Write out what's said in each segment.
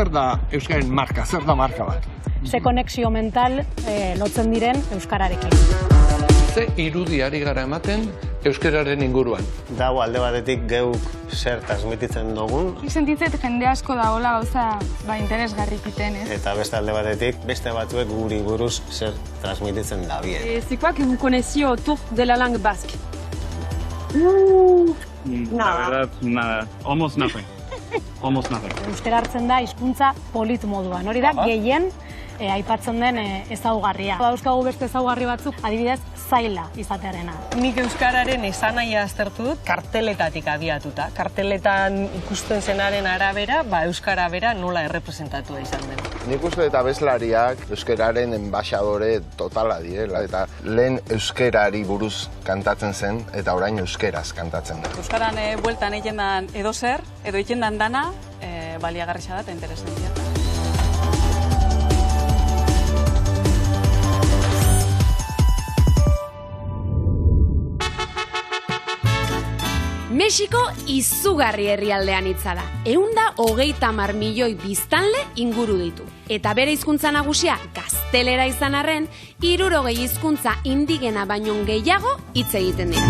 zer da euskaren marka, zer da marka bat? Ze konexio mental lotzen diren euskararekin. Ze irudiari gara ematen euskararen inguruan? Dago alde batetik geuk zer transmititzen dugun. Sentitzet jende asko da hola gauza interesgarri egiten, ez? Eta beste alde batetik beste batzuek guri buruz zer transmititzen da bien. C'est quoi que vous connaissiez autour de la langue basque? La verdad, nada. Almost nothing. Almost nothing. Euskara hartzen da hizkuntza polit moduan. Hori da gehien aipatzen den ezaugarria. Dauzkagu beste ezaugarri batzuk, adibidez, zaila izatearena. Nik euskararen esanahia aztertu dut karteletatik abiatuta. Karteletan ikusten zenaren arabera, euskara bera nola errepresentatua izan den. Nik uste eta abeslariak euskararen enbaxadore totala direla, eta lehen euskarari buruz kantatzen zen, eta orain euskaraz kantatzen da. Euskaran bueltan egiten dan edo zer, edo egiten dan dana, baliagarria da eta interesantia. Mexiko izugarri herrialdean hitza da. 130 milioi biztanle inguru ditu. Eta bere hizkuntza nagusia gaztelera izan arren, 60 hizkuntza indigena baino gehiago hitz egiten dira.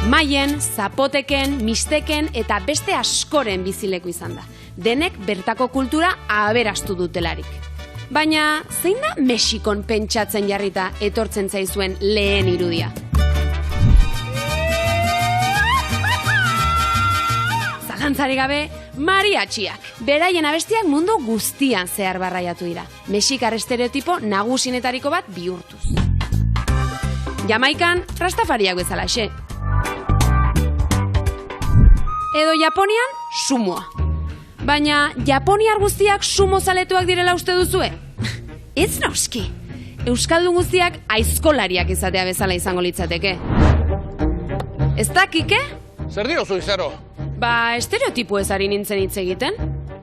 Maien, zapoteken, mixteken eta beste askoren bizileku izan da. Denek bertako kultura aberastu dutelarik. Baina, zein da Mexikon pentsatzen jarrita etortzen zaizuen lehen irudia? Zalantzari gabe, mariatxiak. Beraien abestiak mundu guztian zehar barraiatu dira. Mexikar estereotipo nagusinetariko bat bihurtuz. Jamaikan, rastafariak bezalaxe. Edo Japonian, sumoa. Baina, japoniar guztiak sumo zaletuak direla uste duzue? Ez noski. Euskaldun guztiak aizkolariak izatea bezala izango litzateke. Ez da, Kike? Zer diozu izaro? Estereotipo ezari nintzen hitz egiten.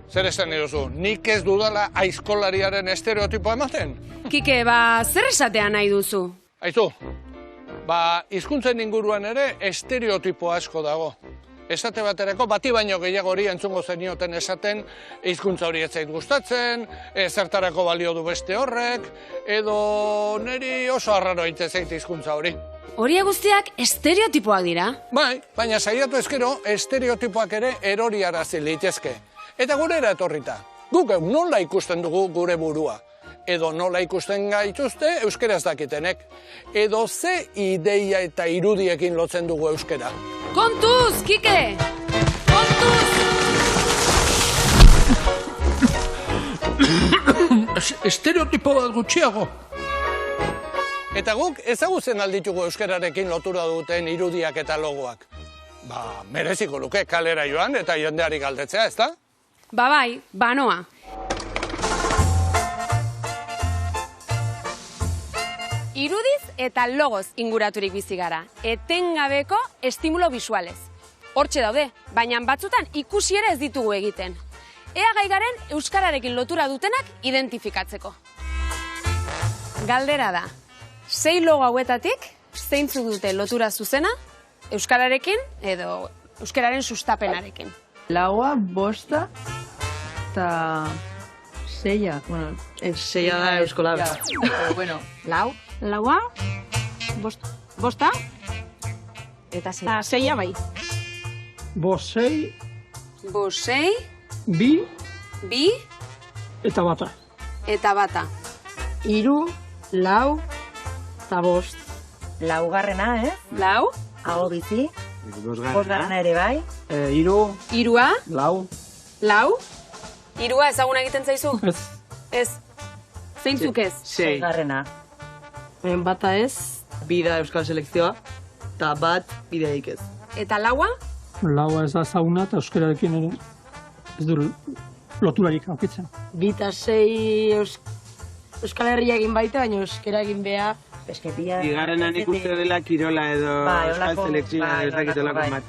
Zer esan diozu, nik ez dudala aizkolariaren estereotipoa ematen? Kike, zer esatea nahi duzu? Aizu, hizkuntzen inguruan ere estereotipo asko dago. Esate baterako bati baino gehiago hori entzungo zenioten esaten hizkuntza hori ez zait gustatzen, zertarako balio du beste horrek, edo niri oso arraro egiten zait hizkuntza hori. Hori guztiak estereotipoak dira? Bai, baina saiatu ezkero estereotipoak ere eroriarazi litezke. Eta gurera etorrita. Guk nola ikusten dugu gure burua. Edo nola ikusten gaituzte euskeraz dakitenek. Edo ze ideia eta irudiekin lotzen dugu euskera. Kontuz, Kike! Kontuz! Estereotipo bat gutxiago. Eta guk ezagutzen alditugu euskararekin lotura duten irudiak eta logoak. Mereziko luke kalera joan eta jendeari galdetzea, ezta? Bai, banoa. Irudiz eta logoz inguraturik bizi gara. Etengabeko estimulo bisualez. Hortxe daude, baina batzutan ikusi ere ez ditugu egiten. Ea gai garen euskararekin lotura dutenak identifikatzeko. Galdera da. 6 logo hauetatik, zeintzuk dute lotura zuzena, euskararekin edo euskararen sustapenarekin. Laua, bosta, eta seia. Bueno, seia da euskola. Bueno, Laua, bosta, eta seia bai. Bosei, bi, eta bata. Eta bata. 3, 4, eta 5. Laugarrena, Lau. Aho bizi. Bosgarrena ere bai. 3, Irua. 4. Lau. Irua ezaguna egiten zaizu? Ez. Ez. Zeintzuk ez? Seigarrena. Bata ez, bida euskal selekzioa, eta bat bideik ez. Eta laua? Laua ez da zauna eta euskararekin ere ez du loturarik aukitzen. Bita 6 euskal herria egin baita, baina euskara egin beha. Pesketia. Bigarrena nik uste dela kirola edo euskal selekzioa ez dakitelako bat.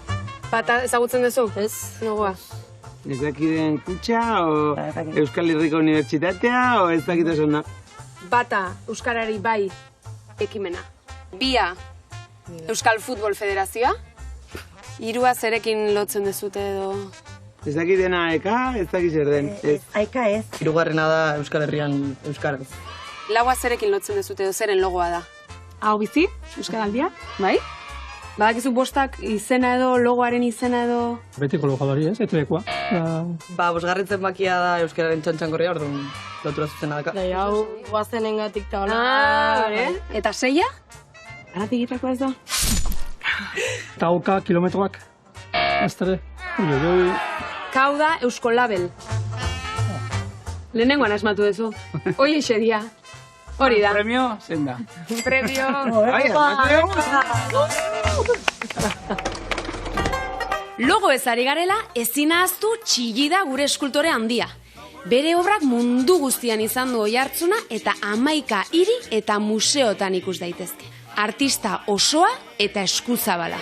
Bata ezagutzen duzu? Ez, nogoa. Ez dakiden kutxa, o Euskal Herriko Unibertsitatea, o ez dakit oso na. Bata, euskarari bai ekimena. Bia, Euskal Futbol Federazioa. Hirua zerekin lotzen dezute edo... Ez dakit dena eka, ez dakit zer den. Aika ez. Hirugarrena da Euskal Herrian euskaraz. Laua zerekin lotzen dezute edo zeren logoa da? Hau bizi, Euskaraldia, bai? Badakizu bostak izena edo, logoaren izena edo... Betiko logadari ez, ETV-koa. Bosgarren zenbakia da euskararen txantxangorria, orduan lotura zuzena daka. Hau, guazenengatik eta hola. Eta seia? Aratik egitako ez da. Eta hauka kilometroak. Aztere. Kau da Eusko Label. Lehenengoan asmatu duzu. Hoi seria. Hori da. Premio, zen da. Premio. Logo ez ari garela, ezin ahaztu Txillida gure eskultore handia. Bere obrak mundu guztian izan du oihartzuna eta 11 hiri eta museotan ikus daitezke. Artista osoa eta eskuzabala.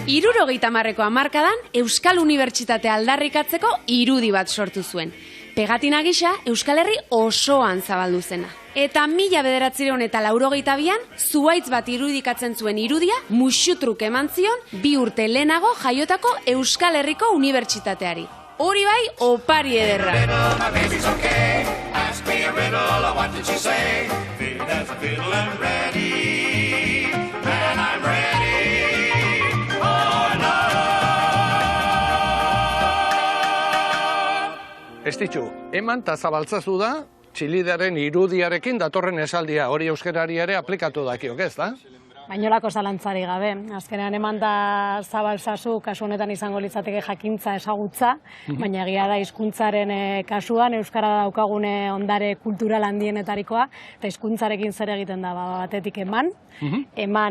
70ko hamarkadan Euskal Unibertsitatea aldarrikatzeko irudi bat sortu zuen. Pegatina gisa Euskal Herri osoan zabaldu zena. Eta 1982an zuhaitz bat irudikatzen zuen irudia musutruk eman zion 2 urte lehenago jaiotako Euskal Herriko Unibertsitateari. Hori bai, opari ederra. Ez ditxu, eman eta zabaltzazu da, Txillidaren irudiarekin datorren esaldia hori euskarari ere aplikatu dakiok, ez da? Bainolako zalantzari gabe. Azkenean eman da zabaltzazu, kasu honetan izango litzateke jakintza ezagutza, baina egia da hizkuntzaren kasuan, euskara daukagune ondare kultural handienetarikoa, eta hizkuntzarekin zer egiten da, batetik eman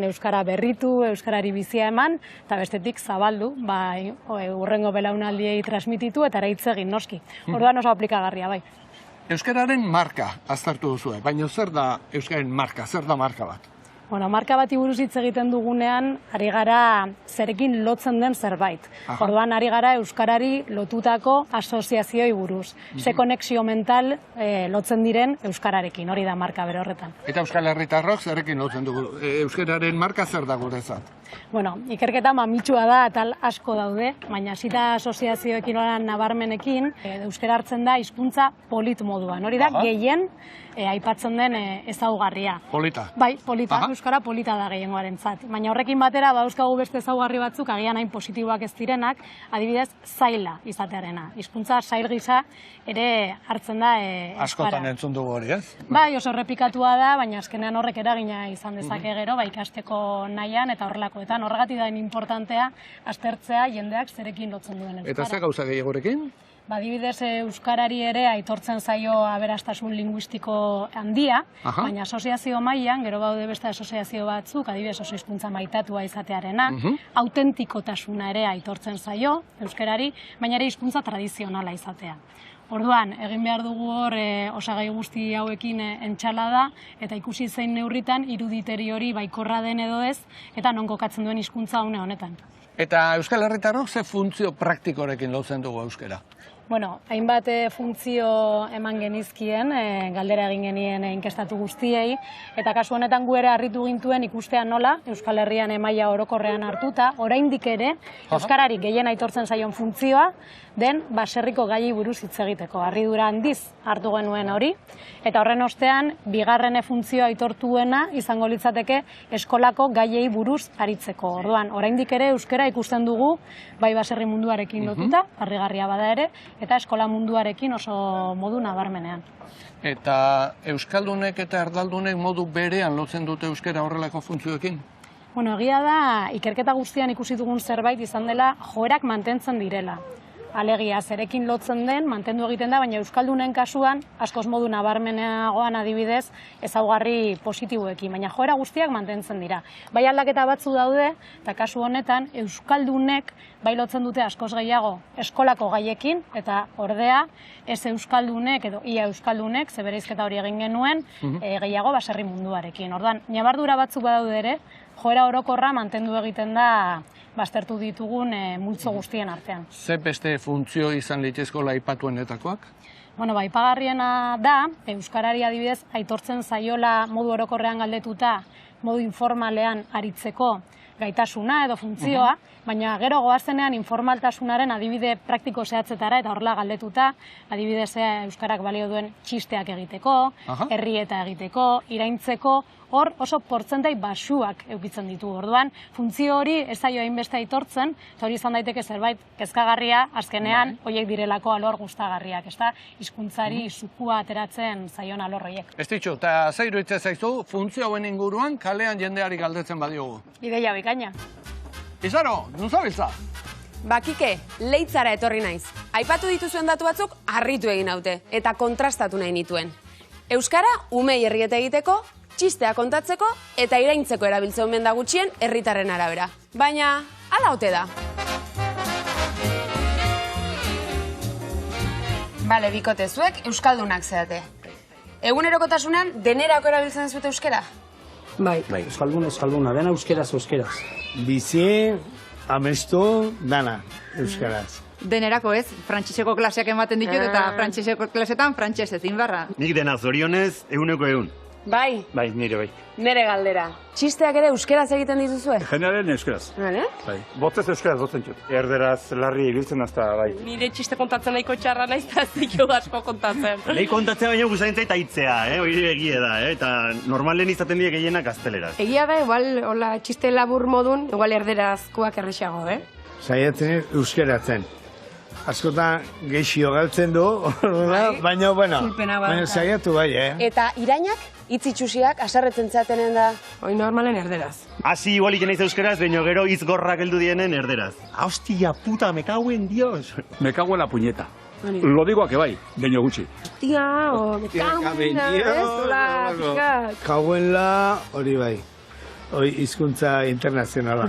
euskara berritu, euskarari bizia eman, eta bestetik zabaldu, hurrengo belaunaldiei transmititu eta ere hitz egin noski. Orduan oso aplikagarria bai. Euskararen marka aztertu duzue, baina zer da euskararen marka, zer da marka bat? Bueno, marka bati buruz hitz egiten dugunean, ari gara zerekin lotzen den zerbait. Orduan ari gara euskarari lotutako asoziazioi buruz. Ze konexio mental lotzen diren euskararekin, hori da marka bere horretan. Eta Euskal Herritarrok zerekin lotzen dugu, euskararen marka zer da guretzat? Bueno, ikerketa mamitsua da, atal asko daude, baina zita asoziazioekin oran nabarmenekin, euskara hartzen da hizkuntza polit moduan. Hori da, gehien aipatzen den ezaugarria. Polita. Bai, polita, euskara polita da gehiengoarentzat. Baina horrekin batera, badauzkagu beste ezaugarri batzuk, agian hain positiboak ez direnak, adibidez, zaila izatearena. Hizkuntza zail gisa ere hartzen da euskara. Askotan entzun dugu hori, ez? Bai, oso errepikatua da, baina azkenean horrek eragina izan dezake gero, ikasteko nahian eta horrelakoetan. Horregatik da importantea aztertzea jendeak zerekin lotzen duen euskara. Eta ze gauza gehiagorekin? Adibidez, euskarari ere aitortzen zaio aberastasun linguistiko handia, baina asoziazio mailan, gero baude beste asoziazio batzuk, adibidez oso hizkuntza maitatua izatearena, autentikotasuna ere aitortzen zaio euskarari, baina ere hizkuntza tradizionala izatea. Orduan, egin behar dugu hor osagai guzti hauekin entxalada eta ikusi zein neurritan iruditeri hori baikorra den edo ez, eta non kokatzen duen hizkuntza une honetan. Eta Euskal Herritarrok ze funtzio praktikorekin lotzen dugu euskara? Bueno, hainbat funtzio eman genizkien, galdera egin genien inkestatu guztiei, eta kasu honetan gu ere harritu gintuen ikustean nola, Euskal Herrian maila orokorrean hartuta, oraindik ere, euskarari gehien aitortzen zaion funtzioa, den baserriko gaiei buruz hitz egiteko. Harridura handiz hartu genuen hori, eta horren ostean, bigarrene funtzioa aitortuena izango litzateke eskolako gaiei buruz aritzeko. Orduan, oraindik ere euskara ikusten dugu, bai baserri munduarekin lotuta, harrigarria bada ere, eta eskola munduarekin oso modu nabarmenean. Eta euskaldunek eta erdaldunek modu berean lotzen dute euskara horrelako funtzioekin? Bueno, egia da, ikerketa guztian ikusi dugun zerbait izan dela joerak mantentzen direla. Alegia, zerekin lotzen den, mantendu egiten da, baina euskaldunen kasuan, askoz modu nabarmeneagoan adibidez, ezaugarri positiboekin, baina joera guztiak mantentzen dira. Bai aldaketa batzu daude, eta kasu honetan, euskaldunek bai lotzen dute askoz gehiago eskolako gaiekin, eta ordea, ez euskaldunek, edo ia euskaldunek, ze bereizketa hori egin genuen, gehiago baserri munduarekin. Ordan, ñabardura batzuk badaude ere, joera orokorra mantendu egiten da baztertu ditugun multzo guztien artean. Ze beste funtzio izan litezkola aipatuenetakoak? Bueno, aipagarriena da, euskarari adibidez aitortzen zaiola modu orokorrean galdetuta, modu informalean aritzeko, gaitasuna edo funtzioa, baina gero goazenean informaltasunaren adibide praktiko zehatzetara eta horrela galdetuta, adibidez euskarak balio duen txisteak egiteko, herrieta egiteko, iraintzeko, hor oso portzentai baxuak eukitzen ditu. Orduan, funtzio hori ez zaio hainbeste aitortzen, eta hori izan daiteke zerbait kezkagarria, azkenean, horiek direlako alor gustagarriak, ezta? Hizkuntzari zukua ateratzen zaion alor horiek. Ez ditxu, eta ze iruditzen zaizu, funtzio hauen inguruan kalean jendeari galdetzen badiogu. Ideia bikaina. Izaro, nun zabiltza? Bakike, Leitzara etorri naiz. Aipatu dituzuen datu batzuk harritu egin haute, eta kontrastatu nahi nituen. Euskara, umei herrieta egiteko, txistea kontatzeko eta iraintzeko erabiltzen omen da gutxien herritarren arabera. Baina, hala ote da. Bale, bikote, zuek euskaldunak zeate. Egunerokotasunean denerako erabiltzen zute euskara? Bai, euskalduna, dena euskeraz. Bizi, amestu, dana euskaraz. Denerako ez, frantseseko klaseak ematen ditut eta frantseseko klasetan frantsesez inbarra. Nik dena zorionez, 100%. Bai? Bai, nire bai. Nere galdera. Txisteak ere euskeraz egiten dituzue? Generalen euskaraz. Bale? Bai. Botzez euskaraz botzen txut. Erderaz larri ibiltzen azta bai. Nire txiste kontatzen nahiko txarra naiz, eta zikio asko kontatzen. Lehi kontatzea baina guzaintza eta hitzea, hori egie da, eta normalen izaten die gehienak gazteleraz. Egia da, igual, hola, txiste labur modun, igual erderazkoak errexago, Saiatzen euskaratzen. Askotan geixio galtzen du, baina, baina saiatu bai, Eta irainak, itzitxusiak, aserretzen zatenen da? Hoi normalen erderaz. Hasi igual ikenaiz euskaraz, baina gero hitz gorrak heldu dienen erderaz. Hostia puta, me cago en Dios. Me cago en la puñeta. Lo digo a que bai, baina gutxi. Hostia, me cago en la Cago en la, hori bai. Hoi hizkuntza internazionala.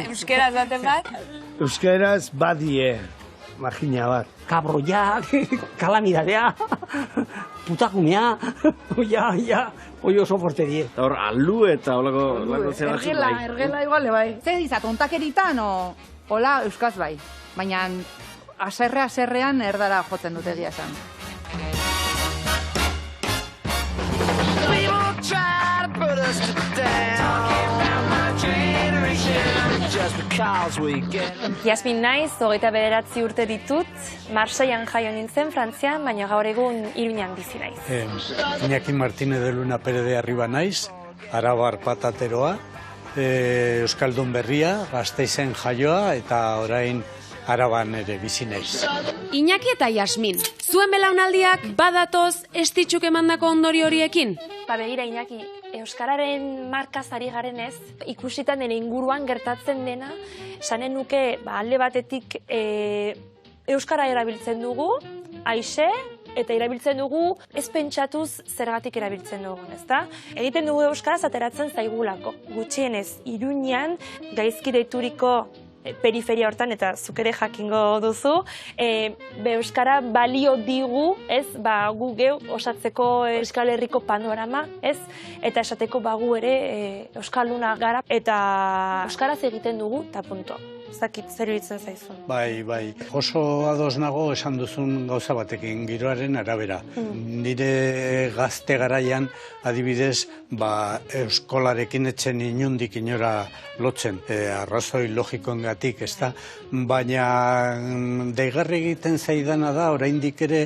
Euskeraz baten bat? Euskaraz badie. Magina bat. Kabroia, kalamidadea, putakunea, oi oso forte die. Hor, alu eta holako zebazin bai. Ergela igual bai. Zer dizat, ontakeritan, hola euskaz bai. Baina aserrean erdara jotzen dute egia esan. Jasmin naiz, 29 urte ditut, Marseillan jaio nintzen, Frantzian, baina gaur egun Iruñan bizi naiz. Iñaki Martínez de Luna Pérez de Arriba naiz, Arabar patateroa, Euskaldun berria, Gasteizen jaioa eta orain Araban ere bizi naiz. Iñaki eta Jasmin, zuen belaunaldiak badatoz estitxuk emandako ondorio horiekin? Begira, Iñaki, Euskararen markaz ari garenez, ikusitan den inguruan gertatzen dena, sanen nuke alde batetik Euskara erabiltzen dugu, aixe, eta erabiltzen dugu ez pentsatuz zergatik erabiltzen dugu, ezta? Egiten dugu Euskaraz ateratzen zaigulako. Gutxienez, Iruñan gaizki deituriko periferia hortan, eta zuk ere jakingo duzu, Euskara balio digu, ez, gu geu osatzeko Euskal Herriko panorama, ez, eta esateko gu ere Euskalduna gara, eta Euskaraz egiten dugu, eta punto. Zakit, zer iruditzen zaizun. Bai, oso ados nago esan duzun gauza batekin, giroaren arabera. Nire gazte garaian, adibidez, euskolarekin etzen inundik inora lotzen, arrazoi logikoengatik, ezta? Baina deigarri egiten zaidana da, oraindik ere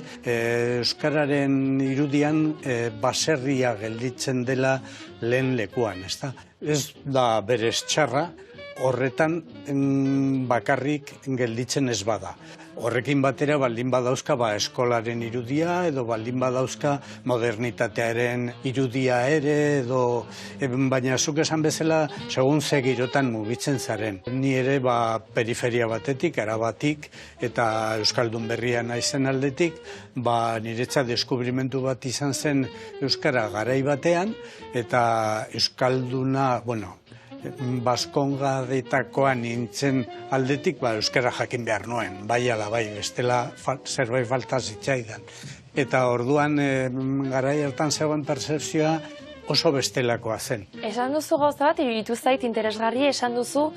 euskararen irudian baserria gelditzen dela lehen lekuan, ezta? Ez da berez txarra, horretan bakarrik gelditzen ez bada. Horrekin batera baldin badauzka eskolaren irudia edo baldin badauzka modernitatearen irudia ere edo baina zuk esan bezala segun ze girotan mugitzen zaren. Ni ere periferia batetik, Arabatik eta Euskaldun berria naizen aldetik, niretzat deskubrimentu bat izan zen Euskara garai batean eta Euskalduna, Baskongadetakoa nintzen aldetik, euskara jakin behar nuen, bai ala bai, bestela zerbait falta zitzaidan. Eta orduan garai hartan zegoen percepzioa oso bestelakoa zen. Esan duzu gauza bat, iruditu zait interesgarri, esan duzu,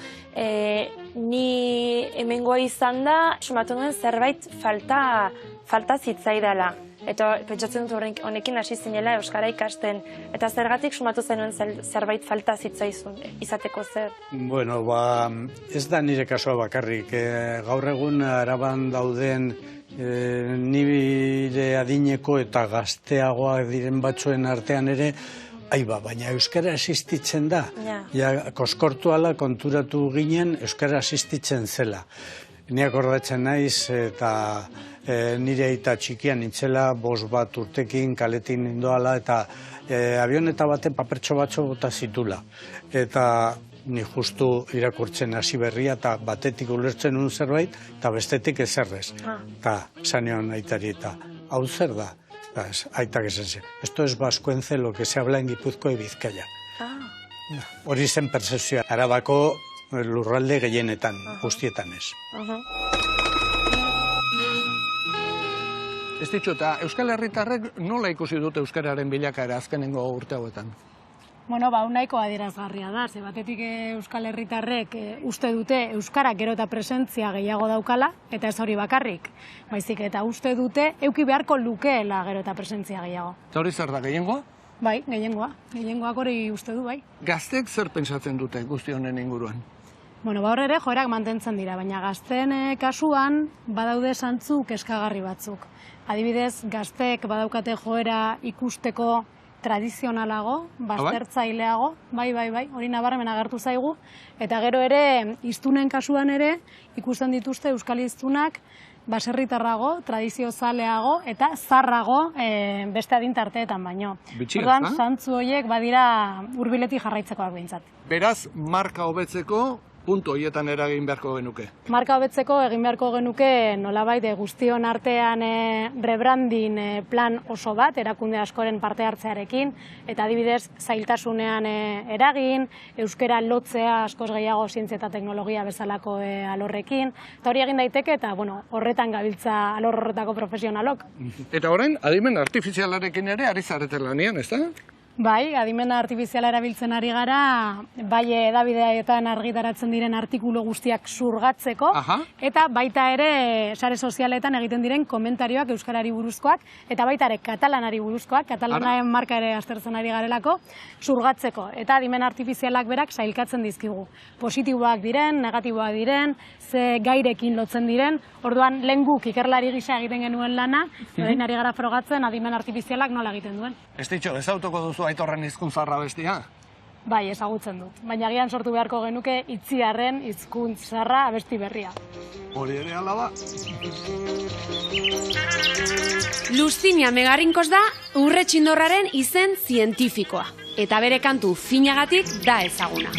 ni hemengoa izan da, sumatu nuen zerbait falta zitzaidala. Eta pentsatzen dut honekin hasi zinela euskara ikasten. Eta zergatik sumatu zenuen zerbait falta zitzaizun, izateko zer? Bueno, ez da nire kasua bakarrik. Gaur egun Araban dauden nire adineko eta gazteagoak diren batzuen artean ere, baina euskara existitzen da. Koskortu ala konturatu ginen euskara existitzen zela. Ni akordatzen naiz eta nire aita txikian nintzela, 5 urtekin kaletin nindoala eta avioneta baten papertxo batxo bota zitula. Eta ni justu irakurtzen hasi berria eta batetik ulertzen un zerbait eta bestetik ezerrez. Eta sanion aitari eta hau zer da? Aitak esan zen. Esto es vascuence lo que se habla en Gipuzkoa y Bizkaia. Hori zen percepzioa. Arabako lurralde gehienetan, guztietan ez. Ez ditxo, eta Euskal Herritarrek nola ikusi dute euskararen bilakaera azkenengo urte hauetan? Bueno, nahiko adierazgarria da, ze batetik Euskal Herritarrek uste dute euskara gero eta presentzia gehiago daukala, eta ez hori bakarrik. Baizik, eta uste dute euki beharko lukeela gero eta presentzia gehiago. Eta hori zer da, gehiengoa? Bai, gehiengoa. Gehiengoak hori uste du, bai. Gazteek zer pentsatzen dute guzti honen inguruan? Bueno, hor ere joerak mantentzen dira, baina gazteen kasuan badaude zantzu kezkagarri batzuk. Adibidez, gazteek badaukate joera ikusteko tradizionalago, baztertzaileago, bai, hori nabarmen agertu zaigu, eta gero ere, hiztunen kasuan ere, ikusten dituzte euskal hiztunak baserritarrago, tradiziozaleago eta zarrago beste adintarteetan baino. Orduan, zantzu horiek badira hurbiletik jarraitzekoak behintzat. Beraz, marka hobetzeko puntu horietan eragin beharko genuke. Marka hobetzeko egin beharko genuke nolabait guztion artean rebranding plan oso bat, erakunde askoren parte hartzearekin, eta adibidez zailtasunean eragin, euskara lotzea askoz gehiago zientzia eta teknologia bezalako alorrekin, eta hori egin daiteke eta horretan gabiltza alor horretako profesionalok. Eta orain, adimen artifizialarekin ere ari zareten lanean, ez da? Bai, adimena artifiziala erabiltzen ari gara, bai edabideetan argitaratzen diren artikulu guztiak zurgatzeko, eta baita ere sare sozialetan egiten diren komentarioak euskarari buruzkoak, eta baita ere katalanari buruzkoak, katalanaren marka ere aztertzen ari garelako, zurgatzeko. Eta adimen artifizialak berak sailkatzen dizkigu. Positiboak diren, negatiboak diren, ze gairekin lotzen diren, orduan lehen guk ikerlari gisa egiten genuen lana, orain ari gara frogatzen adimen artifizialak nola egiten duen. Ez ditxo, ez autoko duzu Aitorren hizkuntzarra bestia? Bai, ezagutzen dut. Baina agian sortu beharko genuke Itziarren hizkuntzarra abesti berria. Hori ere alaba. Luzinia Megarrinkos da Urretxindorraren izen zientifikoa. Eta bere kantu finagatik da ezaguna.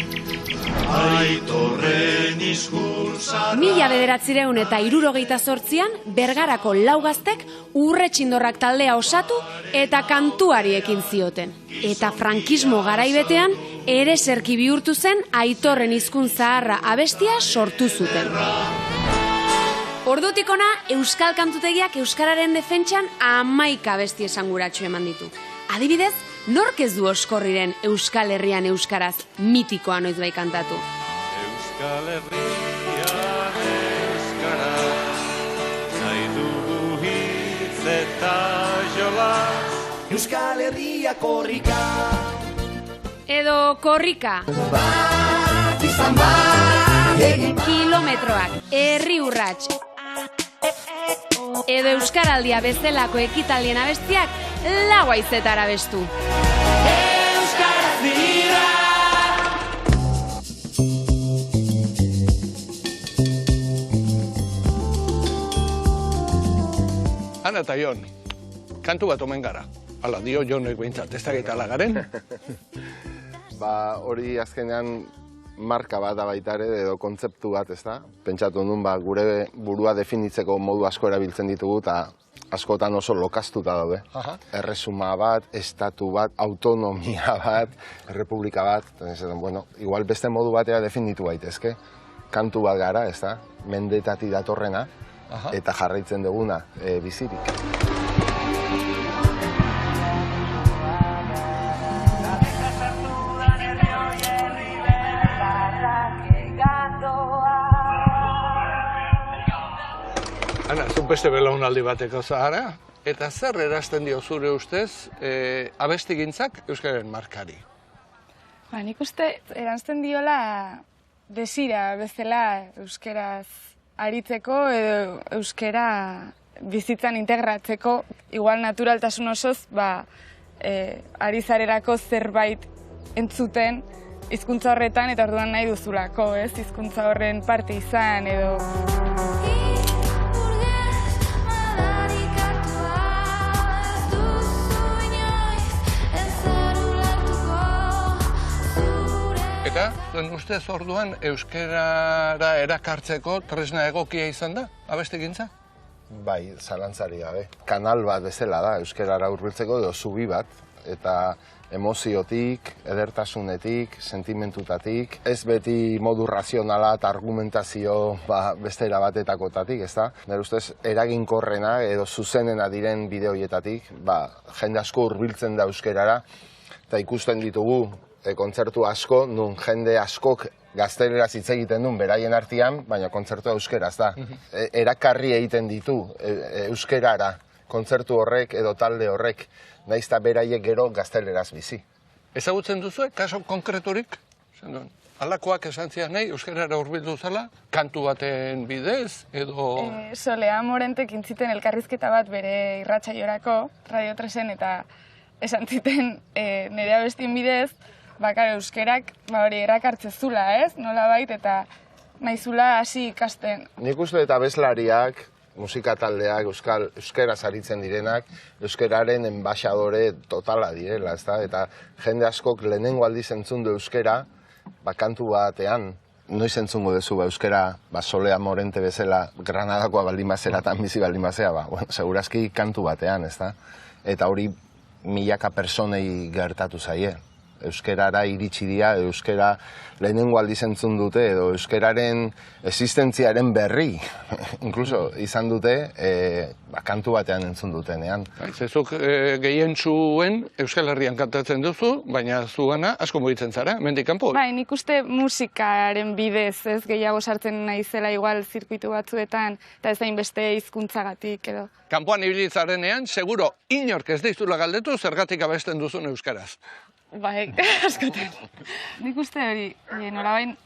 Aitorren hizkuntza 1968an Bergarako 4 gaztek Urretxindorrak taldea osatu eta kantuari ekin zioten. Eta frankismo garaibetean ere zerki bihurtu zen Aitorren hizkuntzaharra abestia sortu zuten. Ordutik ona, euskal kantutegiak euskararen defentsan 11 abesti esanguratsu eman ditu. Adibidez, nork ez du Oskorriren Euskal Herrian euskaraz mitikoa noizbai kantatu? Euskal Herrian euskaraz nahi dugu hitz eta jolaz Euskal Herria korrika Edo korrika bat izan bat kilometroak, herri urrats edo euskaraldia bezalako ekitaldien abestiak lau haizetara abestu. Euskaraz dira Ana eta Jon, kantu bat omen gara. Hala, dio Jonek behintzat, ez da gaitala garen? Hori azkenean marka bat da baita ere, edo kontzeptu bat, ez da? Pentsatu nun, gure burua definitzeko modu asko erabiltzen ditugu, eta askotan oso lokastuta daude. Erresuma bat, estatu bat, autonomia bat, errepublika bat, igual beste modu batera definitu baitezke. Kantu bat gara, ez da? Mendetatik datorrena, eta jarraitzen duguna bizirik. beste belaunaldi bateko zahara, eta zer erazten dio zure ustez abestigintzak euskararen markari? Nik uste erantzten diola desira bezala euskeraz aritzeko edo euskera bizitzan integratzeko, igual naturaltasun osoz, ari zarelako zerbait entzuten hizkuntza horretan eta orduan nahi duzulako, ez? Hizkuntza horren parte izan edo... Eta, zuen ustez orduan, euskarara erakartzeko tresna egokia izan da, abestigintza? Bai, zalantzari gabe. Kanal bat bezala da, euskarara hurbiltzeko edo zubi bat, eta emoziotik, edertasunetik, sentimentutatik, ez beti modu razionala eta argumentazio beste erabatetakotatik, ez da? Nire ustez, eraginkorrena edo zuzenena diren bideoietatik, jende asko hurbiltzen da euskarara, eta ikusten ditugu kontzertu asko, nun jende askok gazteleraz hitz egiten duen beraien artean, baina kontzertua euskeraz da. Erakarri egiten ditu euskerara kontzertu horrek edo talde horrek, nahiz eta beraiek gero gazteleraz bizi. Ezagutzen duzu, kaso konkreturik? Halakoak esan zian nahi, euskarara hurbildu zela, kantu baten bidez, edo... Solea Morentek intziten elkarrizketa bat bere irratsaiorako, Radio 3-en, eta esan ziten nire abestien bidez, euskerak erakartzezula, ez? Nolabait, eta naizula hasi ikasten. Nik uste eta abeslariak, musika taldeak, euskeraz aritzen direnak, euskeraren enbaxadore totala direla, ezta? Eta jende askok lehenengo aldiz entzun du euskera, kantu batean, noiz entzungo duzu euskera, Solea Morente bezala, Granadakoa baldin bazera eta bizi baldin bazera, segurazki kantu batean, ezta? Eta hori milaka personei gertatu zaie. Euskerara iritsi dira, euskera lehenengo aldiz entzun dute, edo euskeraren existentziaren berri, inkluso izan dute, kantu batean entzun dutenean. Zezuk gehientzuen Euskal Herrian kantatzen duzu, baina zuena asko mugitzen zara, mendik kanpo? Bai, nik uste musikaren bidez, ez gehiago sartzen naizela igual zirkuitu batzuetan, eta ez hainbeste hizkuntzagatik edo. Kanpoan ibilitzarenean, seguro inork ez deizula galdetu zergatik abesten duzun euskaraz. Bai, askotan. Nik uste hori, nolabait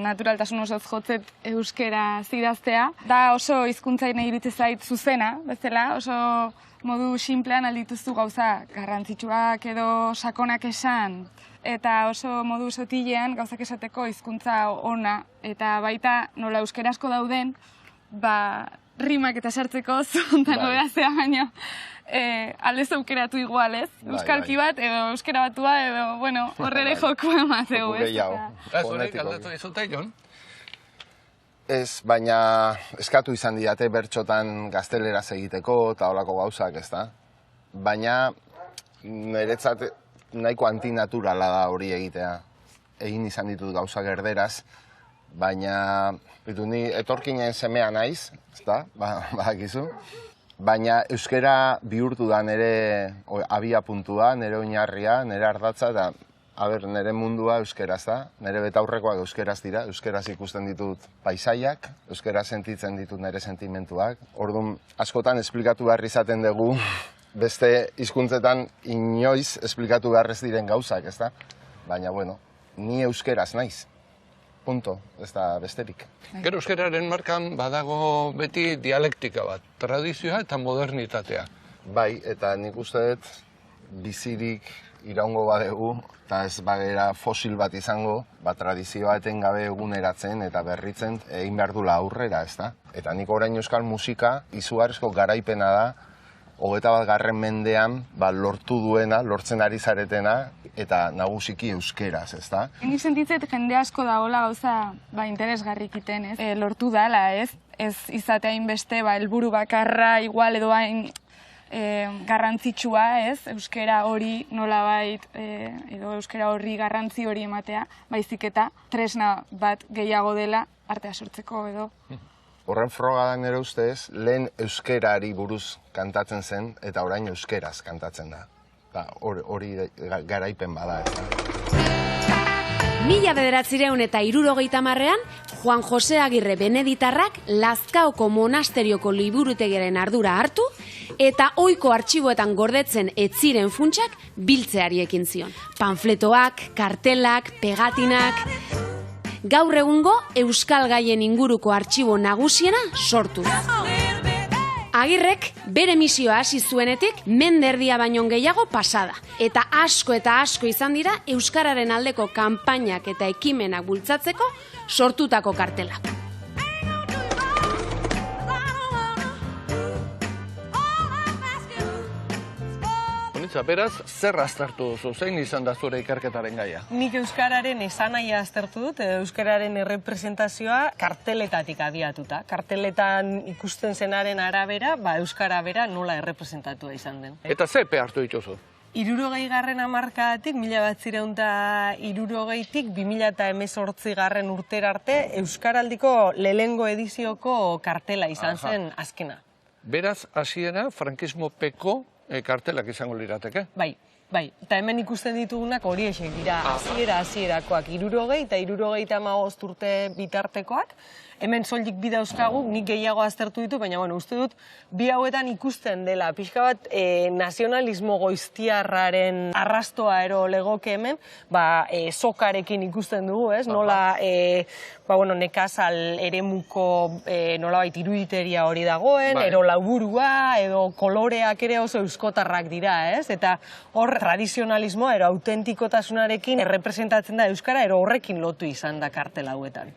naturaltasun osoz jotzet euskera zidaztea. Da oso hizkuntzain iritsi zait zuzena, bezala, oso modu sinplean aldituzu gauza garrantzitsuak edo sakonak esan, eta oso modu sotilean gauzak esateko hizkuntza ona, eta baita nola euskera asko dauden, rimak eta sartzeko zontan hobea baina aldez aukeratu igual, ez? Euskalki bat, edo euskera batua, edo, bueno, horrere joku emateu, ez? Honek aldatu dizute, Jon? Ez, baina eskatu izan didate bertxotan gazteleraz egiteko eta holako gauzak, ez da? Baina niretzat nahiko antinaturala da hori egitea. Egin izan ditut gauzak erderaz, baina ni etorkinen semea naiz, ez da, badakizu. Baina euskera bihurtu da nire abia puntua, nire oinarria, nire ardatza, eta nire mundua euskeraz da, nire betaurrekoak euskeraz dira, euskeraz ikusten ditut paisaiak, euskeraz sentitzen ditut nire sentimentuak. Orduan, askotan esplikatu behar izaten dugu, beste hizkuntzetan inoiz esplikatu behar ez diren gauzak, ez da? Baina, bueno, ni euskeraz naiz. Punto, ez da besterik. Gero euskararen markan badago beti dialektika bat, tradizioa eta modernitatea. Bai, eta nik uste dut bizirik iraungo badegu, eta ez bagera fosil bat izango, tradizioa etengabe eguneratzen eta berritzen egin behar dula aurrera, ez da? Eta nik orain euskal musika izugarrizko garaipena da, 21. mendean lortu duena, lortzen ari zaretena, eta nagusiki euskeraz, ez da? Nik sentitzet jende asko dagoela gauza interesgarrik iten, ez? Lortu dala, ez? Ez izatea inbeste, helburu bakarra, igual edo hain garrantzitsua, ez? Euskera hori nolabait, edo euskera horri garrantzi hori ematea, baizik eta tresna bat gehiago dela artea sortzeko edo. Horren froga da nire ustez, lehen euskerari buruz kantatzen zen, eta orain euskeraz kantatzen da. Hori garaipen bada, ez da. 1960ean, Juan Jose Agirre Beneditarrak Lazkaoko monasterioko liburutegiaren ardura hartu eta ohiko artxiboetan gordetzen ez ziren funtsak biltzeari ekin zion. Panfletoak, kartelak, pegatinak... Gaur egungo euskal gaien inguruko artxibo nagusiena sortuz. Agirrek bere misioa hasi zuenetik mende erdia baino gehiago pasada. Eta asko izan dira euskararen aldeko kanpainak eta ekimenak bultzatzeko sortutako kartelak. Beraz, zer aztertu duzu, zein izan da zure ikerketaren gaia? Nik euskararen esanaia aztertu dut, euskararen errepresentazioa karteletatik abiatuta. Karteletan ikusten zenaren arabera, euskara bera nola errepresentatua izan den. Eta ze hartu dituzu? 60. hamarkadatik, 1960tik 2018 urtera arte, euskaraldiko lehengo edizioko kartela izan zen azkena. Beraz, hasiera frankismopeko kartelak izango lirateke? Bai. Eta hemen ikusten ditugunak hori esek dira hasierakoak 60 eta 75 urte bitartekoak. Hemen soilik bi dauzkagu, nik gehiago aztertu ditu, baina uste dut bi hauetan ikusten dela. Pixka bat nazionalismo goiztiarraren arrastoa legoke hemen, sokarekin ikusten dugu, ez? Nola nekazal eremuko nolabait iruditeria hori dagoen, ero lauburua, edo koloreak ere oso euskotarrak dira, ez? Eta hor tradizionalismoa, ero autentikotasunarekin errepresentatzen da euskara, ero horrekin lotu izan da kartel hauetan.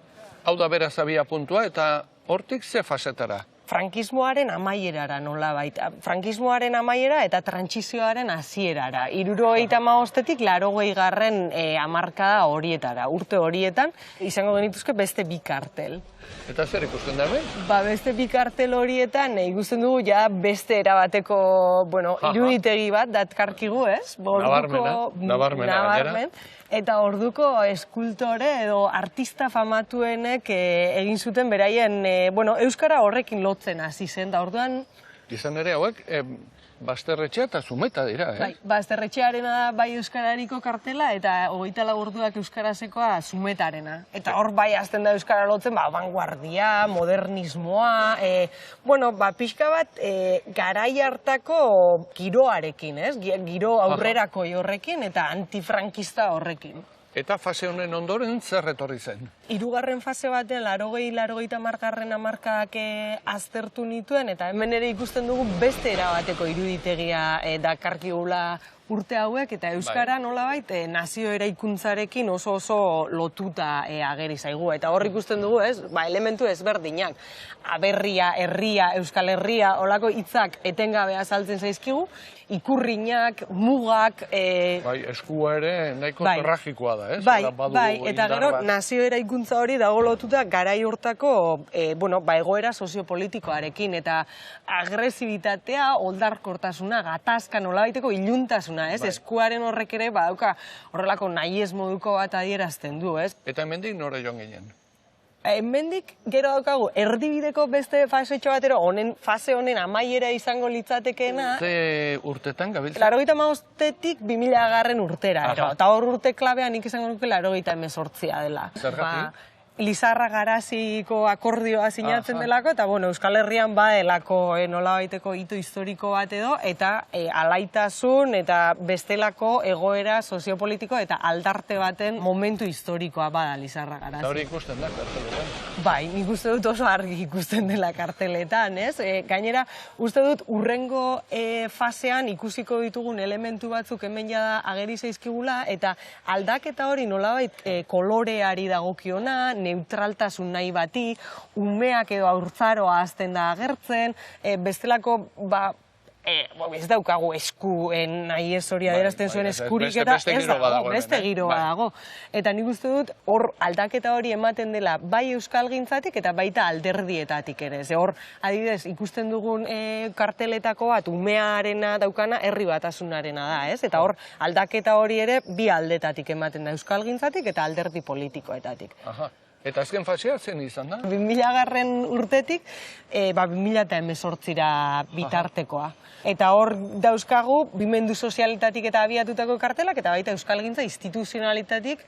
Hau da beraz abia puntua eta hortik ze fasetara? Frankismoaren amaierara nolabait. Frankismoaren amaiera eta trantsizioaren hasierara. 75etik 80garren hamarkada horietara. Urte horietan izango genituzke beste bi kartel. Eta zer ikusten da hemen? Beste bi kartel horietan ikusten dugu beste erabateko iruditegi bat datkarkigu, ez? Nabarmen. Eta orduko eskultore edo artista famatuenek egin zuten beraien, euskara horrekin lotzen hasi zen, da orduan... Izan ere hauek, Basterretxea eta Zumeta dira, Bai, Basterretxearena da bai euskarariko kartela eta 24 orduak euskarasekoa Zumetarena. Eta hor bai azten da euskara lotzen, vanguardia, modernismoa, pixka bat garai hartako giroarekin, ez? Giro aurrerako horrekin eta antifrankista horrekin. Eta fase honen ondoren zer etorri zen? 3. fase batean 80-90 hamarkadak aztertu nituen eta hemen ere ikusten dugu beste erabateko iruditegia dakarkigula urte hauek eta euskara nolabait nazio eraikuntzarekin oso lotuta ageri zaigu. Eta hor ikusten dugu, ez? Elementu ezberdinak. Aberria, herria, Euskal Herria, holako hitzak etengabe azaltzen zaizkigu, ikurrinak, mugak... eskua ere nahiko tragikoa da, ez? Eta gero nazio eraikuntza hori dago lotuta garai hortako egoera soziopolitikoarekin eta agresibitatea, oldarkortasuna, gatazka nolabaiteko iluntasuna, ez? Eskuaren horrek ere badauka horrelako nahiez moduko bat adierazten du, ez? Eta hemendik nora joan ginen? Hemendik gero daukagu erdibideko beste fasetxo batero, fase honen amaiera izango litzatekeena. Ze urtetan gabiltzen? 85etik 2000garren urtera. Eta hor urte klabean nik izango nuke 88a dela. Zergatik? Lizarra Garaziko akordioa sinatzen delako, eta Euskal Herrian badelako nolabaiteko hito historiko bat edo, eta alaitasun eta bestelako egoera soziopolitiko eta aldarte baten momentu historikoa bada Lizarra Garazi. Eta hori ikusten da karteletan? Bai, nik uste dut oso argi ikusten dela karteletan, ez? Gainera, uste dut urrengo fasean ikusiko ditugun elementu batzuk hemen jada ageri zaizkigula, eta aldaketa hori nolabait koloreari dagokiona, neutraltasun nahi bati, umeak edo haurtzaroa azten da agertzen, bestelako, ez daukagu esku nahi ez hori adierazten zuen eskurik eta ez dago, beste giroa dago. Eta nik uste dut hor aldaketa hori ematen dela bai euskalgintzatik eta baita alderdietatik ere. Hor, adibidez, ikusten dugun karteletako bat umearena daukana herri batasunarena da, ez? Eta hor aldaketa hori ere bi aldetatik ematen da euskalgintzatik eta alderdi politikoetatik. Eta azken fasea zen izan da? 2000-garren urtetik, 2018-ra bitartekoa. Eta hor dauzkagu, bimendu sozialitatik eta abiatutako kartelak, eta baita euskalgintza instituzionalitatik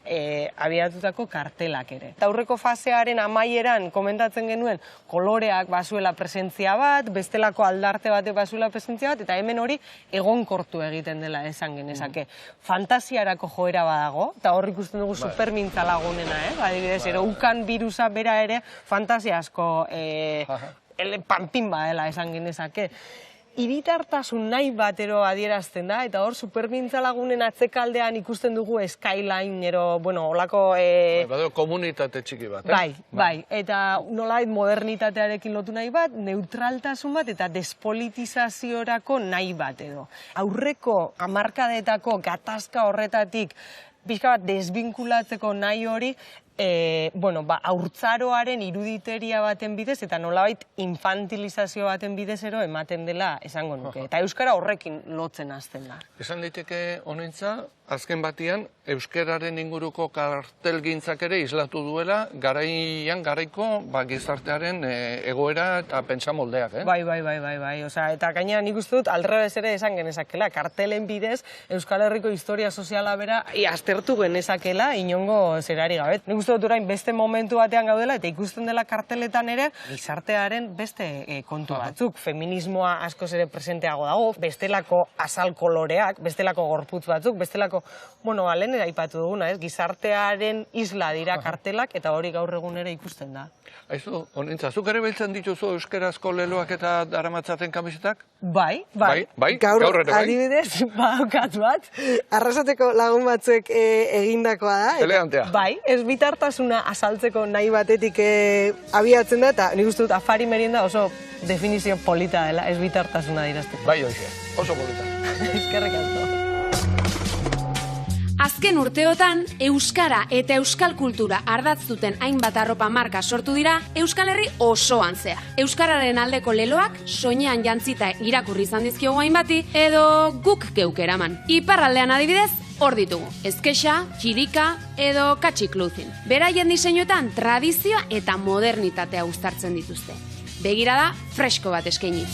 abiatutako kartelak ere. Eta aurreko fasearen amaieran komentatzen genuen koloreak bazuela presentzia bat, bestelako aldarte bate bazuela presentzia bat, eta hemen hori egonkortu egiten dela esan genezake. Fantasiarako joera badago, eta hor ikusten dugu supermintza lagunena, adibidez, ukan birusa bera ere fantasia asko panpin badela esan genezake. Hiritartasun nahi batero adierazten da, eta hor supermintza lagunen atzekaldean ikusten dugu skyline, olako... Badeo komunitate txiki bat, Bai, eta nolait modernitatearekin lotu nahi bat, neutraltasun bat eta despolitizaziorako nahi bat edo. Aurreko hamarkadetako gatazka horretatik pixka bat desbinkulatzeko nahi hori, haurtzaroaren iruditeria baten bidez eta nolabait infantilizazio baten bidez ematen dela esango nuke. Eta euskara horrekin lotzen hasten da. Esan daiteke honentza, azken batian, euskararen inguruko kartelgintzak ere islatu duela, garaiko gizartearen egoera eta pentsamoldeak, Bai. Eta gainera nik uste dut aldrebez ere esan genezakela, kartelen bidez Euskal Herriko historia soziala bera aztertu genezakela inongo zerari gabe. Nik uste dut orain beste momentu batean gaudela eta ikusten dela karteletan ere gizartearen beste kontu batzuk. Feminismoa askoz ere presenteago dago, bestelako azal koloreak, bestelako gorputz batzuk, bestelako, lehen aipatu duguna, gizartearen isla dira kartelak eta hori gaur egun ere ikusten da. Aizu, honentza, zuk ere beltzen dituzu euskarazko leloak eta daramatzaten kamisetak? Bai. Gaur ere bai? Adibidez, badaukat bat, arrasateko lagun batzuek egindakoa da. Elegantea. Bai, ez bitartasuna azaltzeko nahi batetik abiatzen da, eta nik uste dut afari merienda oso definizio polita dela, ez bitartasuna dirazteko. Bai, oso polita. Eskerrik asko. Azken urteotan, euskara eta euskal kultura ardatz duten hainbat arropa marka sortu dira Euskal Herri osoan zehar. Euskararen aldeko leloak soinean jantzita irakurri izan dizkiogu hainbati edo guk geuk eraman. Iparraldean adibidez, hor ditugu, ezkexa, kirika edo katxikluzin. Beraien diseinuetan tradizioa eta modernitatea uztartzen dituzte. Begirada fresko bat eskainiz.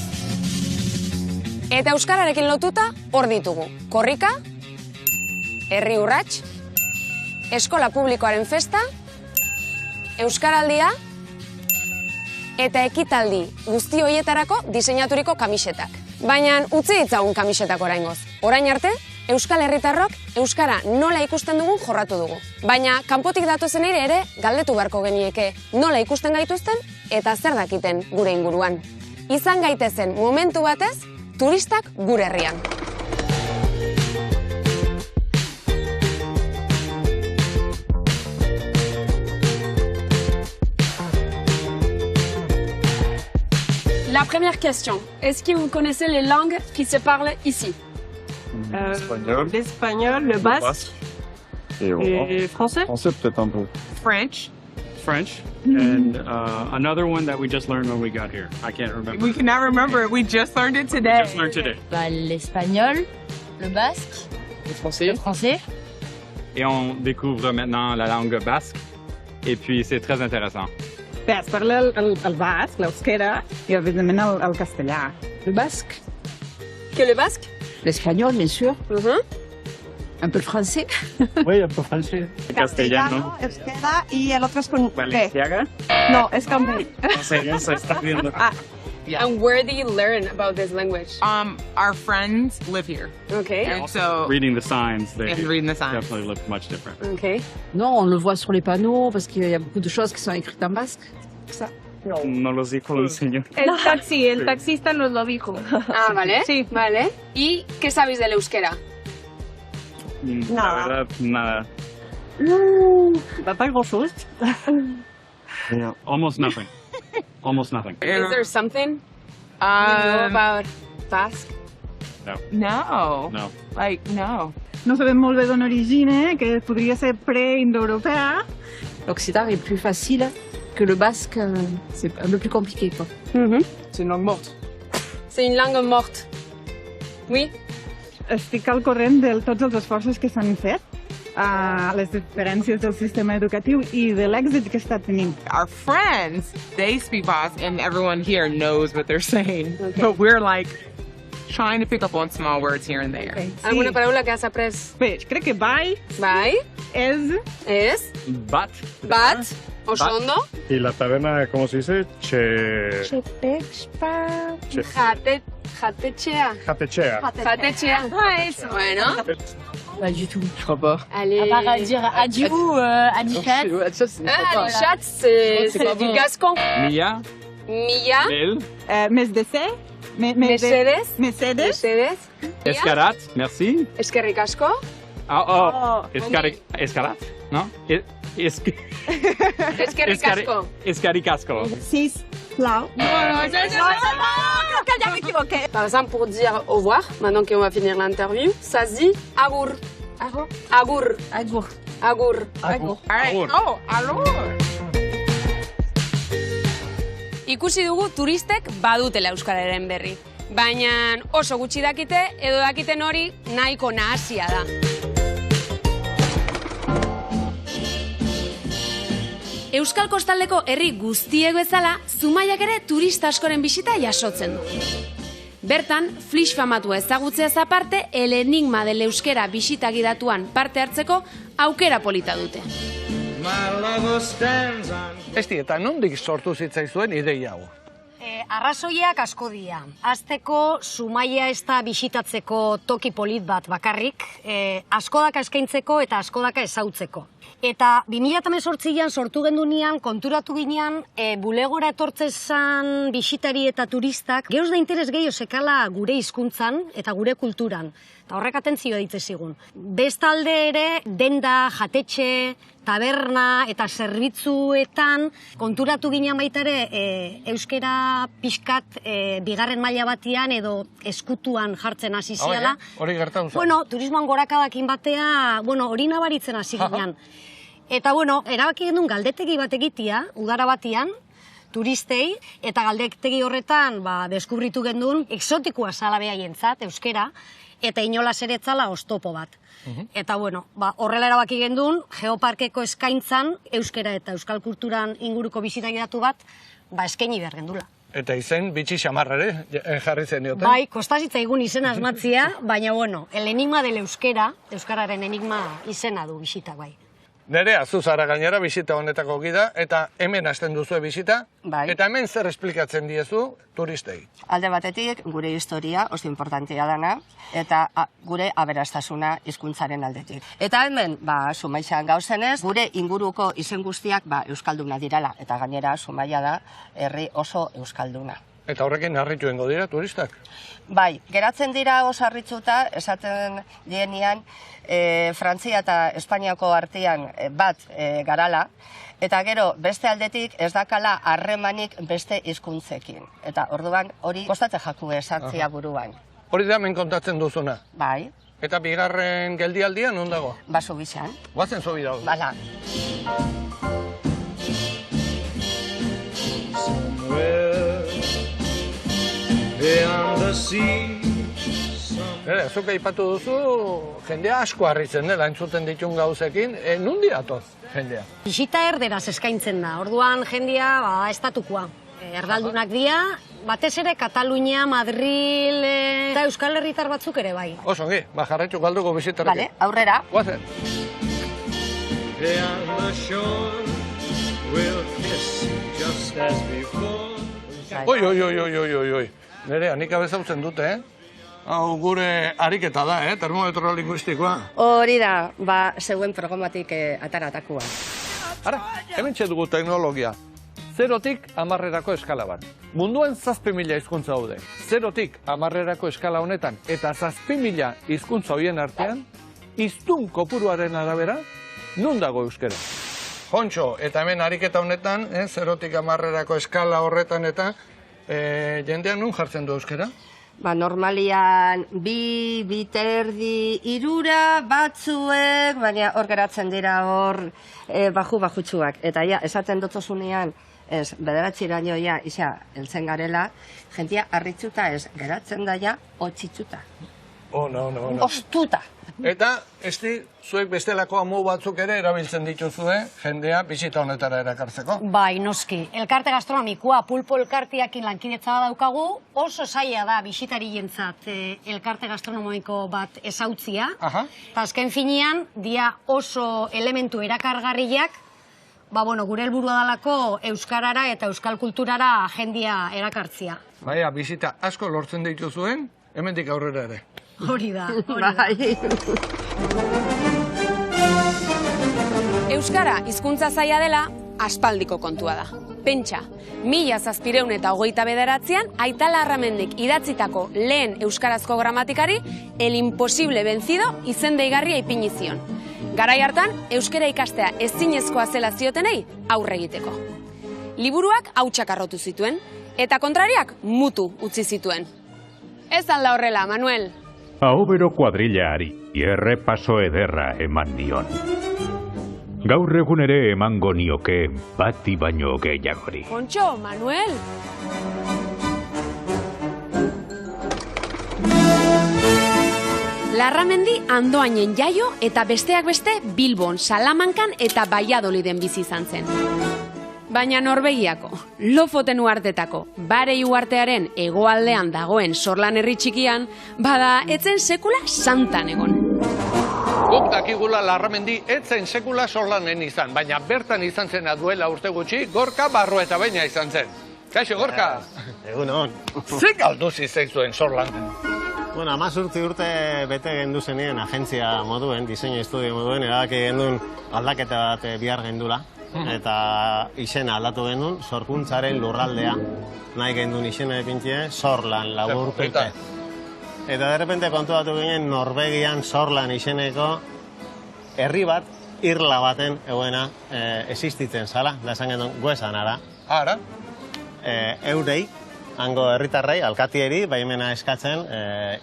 Eta euskararekin lotuta hor ditugu, korrika, herri urrats, eskola publikoaren festa, euskaraldia eta ekitaldi guzti horietarako diseinaturiko kamisetak. Baina utzi ditzagun kamisetak oraingoz. Orain arte, Euskal Herritarrok euskara nola ikusten dugun jorratu dugu. Baina kanpotik datozen ere galdetu beharko genieke nola ikusten gaituzten eta zer dakiten gure inguruan. Izan gaitezen momentu batez turistak gure herrian. La première question, est-ce que vous connaissez les langues qui se parlent ici? L'espagnol, le basque et français. Français peut-être un peu. French. And another one that we just learned when we got here. I can't remember. We cannot remember it. We just learned it today. Just learned today. L'espagnol, le basque, Le français. Et on découvre maintenant la langue basque. Et puis c'est très intéressant. Bé, es parla el basc, l'euskera, i evidentment el castellà. le basque, Que le basque? l'espagnol, bien sûr, un peu le français. Oui, un peu français. Castellano. euskera, y el otro es con Valenciaga. No, es con B. No sé, eso está viendo. And where do you learn about this language? Our friends live here. Okay. And so, Reading the signs, they And reading the signs. definitely look much different. Okay. Non, on le voit sur les panneaux parce qu'il y a beaucoup de choses qui sont écrites en basque. Ça. No los dijo el señor. el taxista nos lo dijo. Ah, vale. Sí. Vale. ¿Y qué sabéis del euskera? La verdad, nada. Pas grand-chose. Almost nothing. Almost nothing. Is there something you know about Basque? No. No. No. No sabem molt bé d'on origine, que podria ser pre-indo-europea. L'occitan est plus facile que le basque, c'est un peu plus compliqué, quoi. C'est une langue morte. C'est une langue morte. Oui? Estic al corrent de tots els esforços que s'han fet a les diferències del sistema educatiu i de l'èxit que està tenint. Our friends, they speak Basque and everyone here knows what they're saying. But we're like trying to pick up on small words here and there. Alguna paraula que has après? Bé, crec que bai. Bai. És. Bat. Bat. Osondo. Y la taberna, ¿cómo se dice? Jatechea. Jatechea. Jatechea. Bueno. Pas du tout. Je crois pas. Allez. À part dire adieu ou anichat. Anichat, c'est du gascon. Mia. Mia. Bel. Mesdece. Mercedes. Mercedes. Escarat, merci. Eskerrik asko. Escarat, ¿no? Eskerrik asko. Eskerrik asko. Sis. Plau. Non, je me équivoqué. Par exemple, pour dire au revoir, maintenant qu'on va finir l'interview, ça se dit agur. Agur. Agur. Agur. Agur. Agur. Oh, alors. Ikusi dugu turistek badutela euskararen berri. Baina oso gutxi dakite edo dakiten hori nahiko nahasia da. Euskal Kostaldeko herri guztiek bezala, Zumaiak ere turista askoren bisita jasotzen du. Bertan, Flix famatua ezagutzeaz aparte, El Enigma del Euskera bisita gidatuan parte hartzeko aukera polita dute. Esti, eta nondik sortu zitzaizuen ideia hau? Arrazoiak asko dira. Azteko, Zumaia ez da bisitatzeko toki polit bat bakarrik, askodaka eskaintzeko eta askodaka ezautzeko. Eta 2018an sortu gendunean, konturatu ginean, bulegora etortzezan bisitari eta turistak, gehoz da interes gehiago sekala gure hizkuntzan eta gure kulturan. Eta horrek atentzioa ditzezigun. Bestalde ere, denda, jatetxe, taberna eta zerbitzuetan konturatu ginean baita ere euskera pixkat bigarren maila batian edo eskutuan jartzen hasi ziala. Hori gertatu zen. Bueno, turismoan gorakadakin batea, hori nabaritzen hasi ginean. Eta, erabaki genuen galdetegi bat egitea, udara batian, turistei, eta galdetegi horretan deskubritu genuen exotikoa zala behaientzat, euskera, eta inolaz ere etzala oztopo bat. Eta, horrela erabaki genuen, geoparkeko eskaintzan, euskera eta euskal kulturan inguruko bisita gidatu bat, eskaini behar gendula. Eta izen bitxi xamarrare jarri zen dioten. Bai, kostazitza egun izen asmatzia, baina, El Enigma del Euskera, euskararen enigma izena du bisitak, bai. Nerea, zu zara gainera bisita honetako gida, eta hemen hasten duzue bisita, eta hemen zer esplikatzen diezu turistei. Alde batetik, gure historia oso importantea dana, eta gure aberastasuna hizkuntzaren aldetik. Eta hemen, Zumaixan gauzenez, gure inguruko izen guztiak euskalduna dirala, eta gainera Zumaia da herri oso euskalduna. Eta horrekin harrituengo dira turistak? Bai, geratzen dira oso harrituta, esaten dienean, Frantzia eta Espainiako artean bat garala, eta gero beste aldetik ez dakala harremanik beste hizkuntzekin. Eta orduan hori kostatzen jaku esatzia buruan. Hori da hemen kontatzen duzuna? Bai. Eta bigarren geldialdia non dago? Baso bizan. Guazen zobi dago. Bala. Beyond the sea. Zuk aipatu duzu, jendea asko harritzen dela, entzuten ditun gauzekin, nundi atoz jendea? Bisita erderaz eskaintzen da, orduan jendea estatukoa. Erdaldunak dira, batez ere Katalunia, Madril eta Euskal Herritar batzuk ere bai. Oso, jarraitu galduko bisitarekin. Vale, aurrera. Guazen. Beyond the shore, we'll kiss just as before. Oi. Nerea, nik abezautzen dute, Hau gure ariketa da, termometro linguistikoa. Hori da, zeuen programatik ataratakoa. Ara, hemen dugu teknologia. 0tik 10erako eskala bat. Munduan 7.000 hizkuntza daude. 0tik 10erako eskala honetan eta 7.000 hizkuntza horien artean, hiztun kopuruaren arabera, non dago euskera? Jontxo, eta hemen ariketa honetan, 0tik 10erako eskala horretan eta jendean nun jartzen du euskera? Normalian bi terdi, irura, batzuek, baina hor geratzen dira hor baju-bajutsuak. Eta esaten dutzozunean, bederatxiraino isa heltzen garela, jentia harritzuta ez geratzen daia, otxitzuta. No. Ostuta. Eta, zuek bestelako amu batzuk ere erabiltzen dituzue, jendea bizita honetara erakartzeko. Bai, noski. Elkarte gastronomikoa, pulpo elkarteakin lankidetza daukagu, oso zaila da bisitari jentzat elkarte gastronomiko bat ezautzia. Eta azken finean, dia oso elementu erakargarriak, gure helburua dalako euskarara eta euskal kulturara jendia erakartzia. Baina, bizita asko lortzen dituzuen, hemendik aurrera ere. Hori da. Euskara hizkuntza zaila dela aspaldiko kontua da. Pentsa, 1729an Aita Larramendik idatzitako lehen euskarazko gramatikari El imposible vencido izen deigarria ipini zion. Garai hartan, euskara ikastea ezinezkoa zela ziotenei aurre egiteko. Liburuak hautsak arrotu zituen, eta kontrariak mutu utzi zituen. Ez alda horrela, Manuel. Ahobero kuadrilaari errepaso ederra eman nion. Gaur egun ere emango nioke bati baino gehiagori. Kontxo, Manuel. Larramendi Andoainen jaio eta besteak beste Bilbon, Salamankan eta Valladoliden bizi izan zen. Baina Norvegiako, Lofoten uhartetako, Barei uhartearen hegoaldean dagoen Sorlan herri txikian, bada etzen sekula santan egon. Guk dakigula Larramendi etzen sekula Sorlanen izan, baina bertan izan zena duela urte gutxi, Gorka Barrueta baina izan zen. Kaixo, Gorka? Egun hon. Zer galdu zizeizuen Sorlanen? Bueno, 18 urte bete gendu zenien agentzia moduen, diseinu estudio moduen, erabaki gendun aldaketa bat bihar gendula. Eta izena aldatu genuen, sorkuntzaren lurraldea. Nahi gendun izena epintxe, Sorlan laburpete. Eta derrepente kontuatu ginen Norvegian Sorlan izeneko herri bat, irla baten egoena existitzen zala. Da esan gendun, guesan ara. Ara? Eurei, hango herritarrei, alkatieri, baimena eskatzen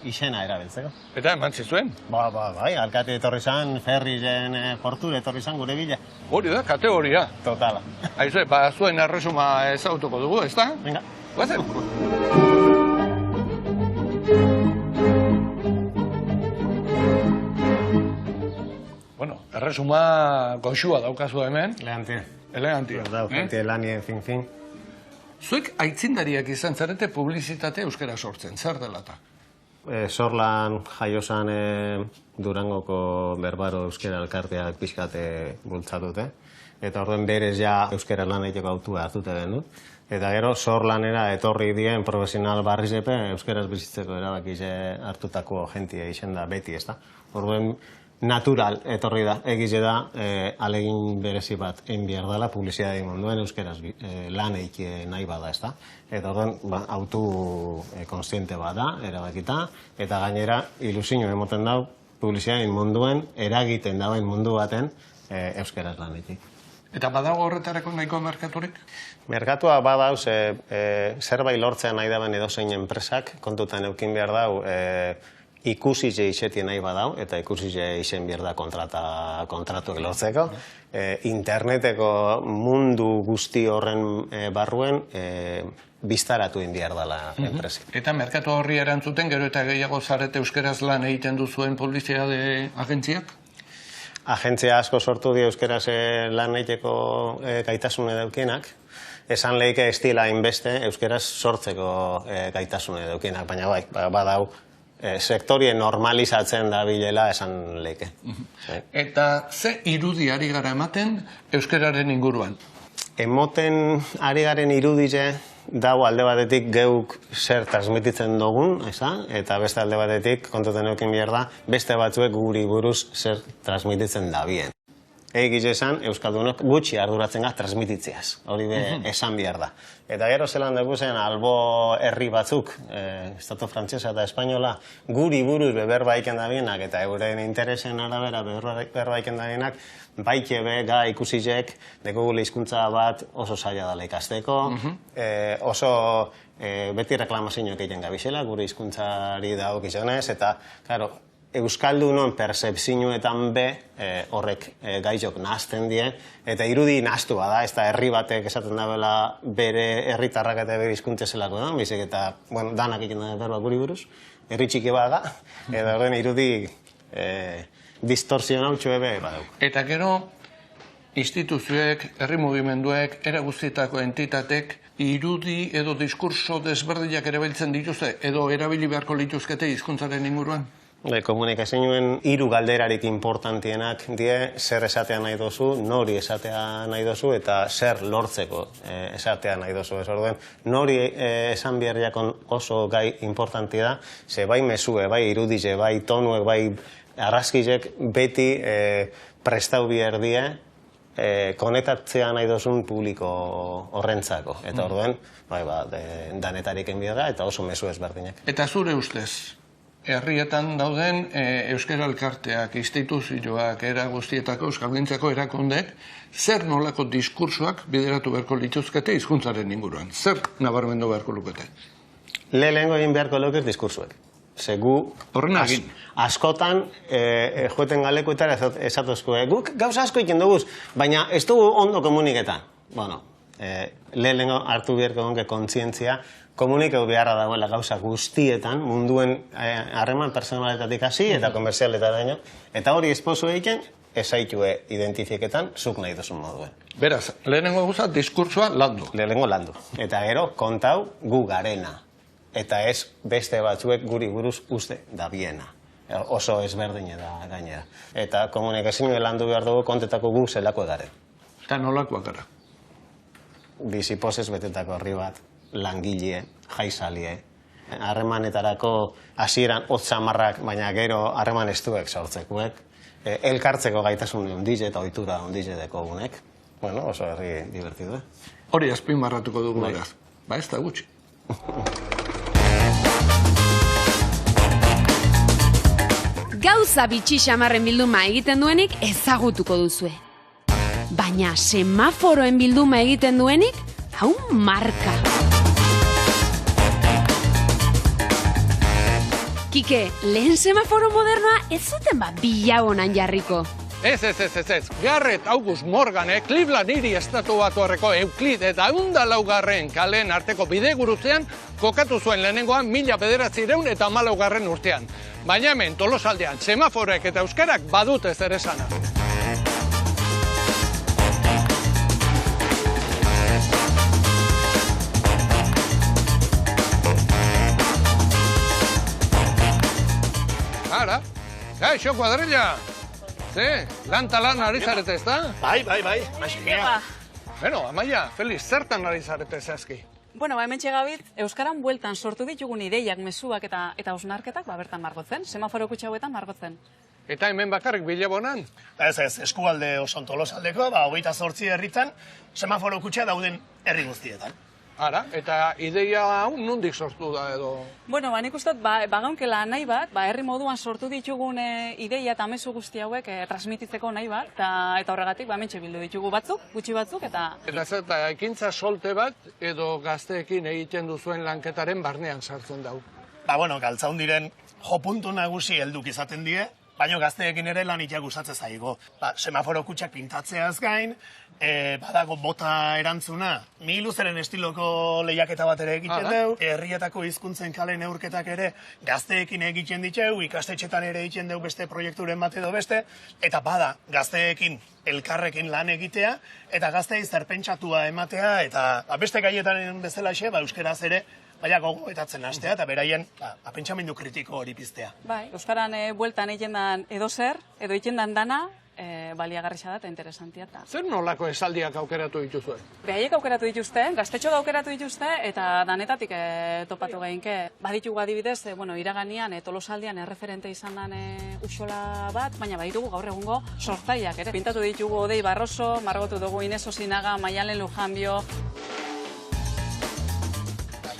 izena erabiltzeko. Eta eman zizuen? Bai, alkati etorri zan, ferrizen porture etorri zan gure bila. Hori da, kategoria. Totala. Aizue, zuen erresuma ezautuko dugu, ez da? Venga. Guazen. Bueno, erresuma goxua daukazu hemen. Elegantia. Elegantia. Elegantia, lanien fin. Zuek aitzindariak izan zarete publizitate euskara sortzen, zer dela eta? Sorlan jaiozan Durangoko berbaro euskara elkarteak pixkate bultzatute. Eta orduen berez ja euskara lan egiteko autua hartute gendu. Eta gero Sorlanera etorri dien profesional barrizepe euskaraz bizitzeko erabakize hartutako jentia izen da beti, ez da? Orduen natural etorri da, egize da alegin berezi bat egin behar dela publizidade munduen euskaraz lan egite nahi bada, ez da? Eta orduen autu konstiente bada, erabakita, eta gainera ilusio emoten dau publizidade munduen eragiten dauen mundu baten euskaraz lan egite. Eta badago horretarako nahiko merkaturik? Merkatua badauz, zerbait lortzean nahi daben edozein enpresak, kontutan eukin behar dau, ikusize izetien nahi badau, eta ikusize izen behar da kontratuak lortzeko. Interneteko mundu guzti horren barruen biztaratu behar dela enpresik. Eta merkatu horri erantzuten, gero eta gehiago zarete euskeraz lan egiten duzuen publizitate agentziak? Agentzia asko sortu di euskeraz lan egiteko gaitasune daukienak. Esan lehike estila inbeste euskeraz sortzeko gaitasune daukienak, baina bai, badau sektorie normalizatzen da bilela esan lehike. Eta ze irudiari gara ematen euskararen inguruan? Emoten ari garen irudize dago alde batetik geuk zer transmititzen dugun, eta beste alde batetik, kontuten eukin behar da, beste batzuek guri buruz zer transmititzen da bien. Egiz esan, Euskaldunok gutxi arduratzen gaz transmititzeaz, hori esan behar da. Eta gero zelan dugu zen albo herri batzuk, Estatu Frantsesa eta Espainola, guri buruz beberba iken da bienak, eta euren interesen arabera beberba iken da bienak, baike be, ga ikusizek, dekogule hizkuntza bat oso zaila dela ikasteko, oso beti reklamazioak egiten gabizela, gure hizkuntzari dago gizonez, eta, claro, Euskaldunon percepzioetan be horrek gaizok nahazten die, eta irudi nahaztu bada, ez da herri batek esaten dabela bere herritarrak eta bere hizkuntza zelako da, bizik eta danak egiten da berba guri buruz, herri txiki bada, eta horren irudi distorsionautxo ebe baduk. Eta gero, instituzioek, herri mugimenduek, era guztietako entitatek, irudi edo diskurso desberdinak erabiltzen dituzte, edo erabili beharko lituzkete hizkuntzaren inguruan? Komunikazioen 3 galderarik importantienak die zer esatea nahi dozu, nori esatea nahi dozu eta zer lortzeko esatea nahi dozu. Ez orduen, nori esan behar jakon oso gai importantia da, ze bai mesue, bai irudize, bai tonuek, bai arrazkizek beti prestau behar die konektatzea nahi dozun publiko horrentzako. Eta orduen, danetarik enbia da eta oso mesu ezberdinak. Eta zure ustez, herrietan dauden euskara elkarteak, instituzioak, era guztietako euskalgintzako erakundek, zer nolako diskursoak bideratu beharko lituzkete hizkuntzaren inguruan? Zer nabarmendu beharko lukete? Lehengo egin beharko lukez diskursuek. Segu askotan joeten galekuetara esatozko. Guk gauza asko iken duguz, baina ez dugu ondo komuniketan. Bueno, lehengo hartu beharko gonke kontzientzia, komunikeu beharra dagoela gauza guztietan, munduen harreman personaletatik hasi eta komerzialetara daño, eta hori esposo egiten, esaitue identifiketan zuk nahi duzun moduen. Beraz, lehenengo gauza diskursoa landu. Lehenengo landu. Eta gero, kontau gu garena. Eta ez beste batzuek guri buruz uste da biena. Oso ezberdine da gainera. Eta komunikazioa landu behar dugu kontetako gu zelako garen. Eta nolakoak gara? Bizipozez betetako herri bat, langile, jaizalie, harremanetarako hasieran hotzamarrak, baina gero harreman estuek sortzekuek, elkartzeko gaitasun ondize eta ohitura ondize deko gunek. Bueno, oso herri divertidu. Hori azpimarratuko dugu beraz. Ba ez da gutxi. Gauza bitxi xamarren bilduma egiten duenik ezagutuko duzue. Baina semaforoen bilduma egiten duenik, hau marka. Kike, lehen semaforo modernoa ez zuten bilagonan jarriko. Ez. Garrett August Morganek Cleveland hiri estatu batuarreko Euklid eta 104 kaleen arteko bidegurutzean kokatu zuen lehenengoan 1914 urtean. Baina hemen Tolosaldean semaforoek eta euskarak badute zer esana. Ara, gaixo kuadrilla! Ze, lan ari zarete ez da? Bai, maixegia. Bueno, Amaia, Feliz, zertan ari zarete zehazki? Bueno, hemen txegabit, Euskaran bueltan sortu ditugun ideiak, mezuak eta hausnarketak bertan margotzen, semaforo kutxauetan margotzen. Eta hemen bakarrik bilabonan? Ez, eskualde oso Tolosaldeko, 28 herritan, semaforo kutxa dauden herri guztietan. Ara, eta ideia hau nondik sortu da edo? Bueno, nik ustot, bagaunkela nahi bat, herri moduan sortu ditugun ideia eta mezu guzti hauek transmititzeko nahi bat, eta horregatik, mentxe bildu ditugu batzuk, gutxi batzuk, eta... Eta ekintza solte bat edo gazteekin egiten duzuen lanketaren barnean sartzen dau? Bueno, galtzaun diren jopuntu nagusi helduk izaten die, baina gazteekin ere lan itiak usatzez zaigo. Semaforo kutxak pintatzeaz gain, badago bota erantzuna, Miluzeren estiloko lehiaketa bat ere egiten deu, herrietako hizkuntzen kale neurketak ere gazteekin egiten diteu, ikastetxetan ere egiten deu beste proiekturen bat edo beste, eta bada gazteekin elkarrekin lan egitea, eta gazteei zerpentsatua ematea, eta beste gaietan bezalaxe, euskeraz ere, baina gogoetatzen hastea eta beraien pentsamendu kritiko hori piztea. Bai, euskaran bueltan egiten dan edo zer, edo egiten dan dana, baliagarria da eta interesantia. Zer nolako esaldiak aukeratu dituzue? Behaiek aukeratu dituzte, gaztetxo aukeratu dituzte, eta danetatik topatu geinke. Baditugu adibidez, iraganian, Tolosaldean erreferente izan dan uxola bat, baina baditugu gaur egungo sortzaileak ere. Pintatu ditugu Odei Barroso, margotu dugu Ines Osinaga, Maialen Lujanbio,